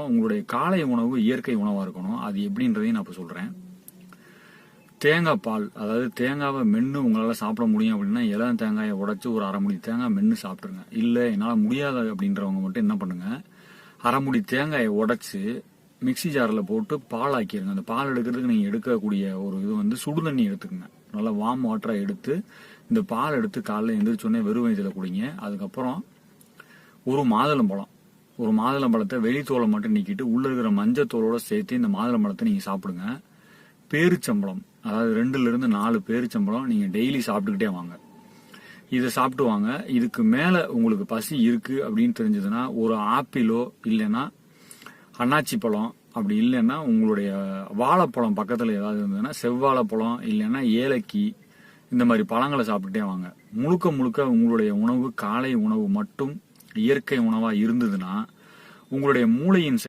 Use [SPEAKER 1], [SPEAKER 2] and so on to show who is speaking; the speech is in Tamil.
[SPEAKER 1] உங்களுடைய காலை உணவு இயற்கை உணவா இருக்கணும். அது எப்படின்றதையும் நான் இப்ப சொல்றேன். தேங்காய் பால், அதாவது தேங்காவை மென்னு உங்களால சாப்பிட முடியும் அப்படின்னா இளம் தேங்காயை உடைச்சு ஒரு அரை முடி தேங்காய் மென்னு சாப்பிட்டுருங்க. இல்ல என்னால முடியாது அப்படின்றவங்க மட்டும் என்ன பண்ணுங்க, அரை முடி தேங்காயை உடைச்சு மிக்சி ஜாரில் போட்டு பால் ஆக்கிடுங்க. அந்த பால் எடுக்கிறதுக்கு நீங்க எடுக்கக்கூடிய ஒரு இது சுடு தண்ணி எடுத்துக்கங்க. நல்லா வார்ம் வாட்டரா எடுத்து இந்த பால் எடுத்து காலைல எந்திரிச்சோடனே வெறும் வயிற்றுல குடிங்க. அதுக்கப்புறம் ஒரு மாதுளம்பழத்தை வெளித்தோலை மட்டும் நீக்கிட்டு உள்ள இருக்கிற மஞ்சத்தோலோட சேர்த்து இந்த மாதுளம்பழத்தை நீங்க சாப்பிடுங்க. பேரிச்சம்பழம், அதாவது 2ல இருந்து 4 பேரிச்சம்பழம் நீங்க டெய்லி சாப்பிட்டுக்கிட்டே வாங்க. இதை சாப்பிட்டு வாங்க. இதுக்கு மேல உங்களுக்கு பசி இருக்கு அப்படின்னு தெரிஞ்சதுன்னா ஒரு ஆப்பிளோ இல்லைன்னா அன்னாச்சி பழம், அப்படி இல்லைன்னா உங்களுடைய வாழைப்பழம் பக்கத்துல ஏதாவது இருந்ததுன்னா செவ்வாழைப்பழம் இல்லைன்னா ஏலக்கி, இந்த மாதிரி பழங்களை சாப்பிட்டுட்டே வாங்க. முழுக்க முழுக்க உங்களுடைய உணவு காலை உணவு மட்டும் இயற்கை உணவா இருந்ததுன்னா உங்களுடைய மூளையின்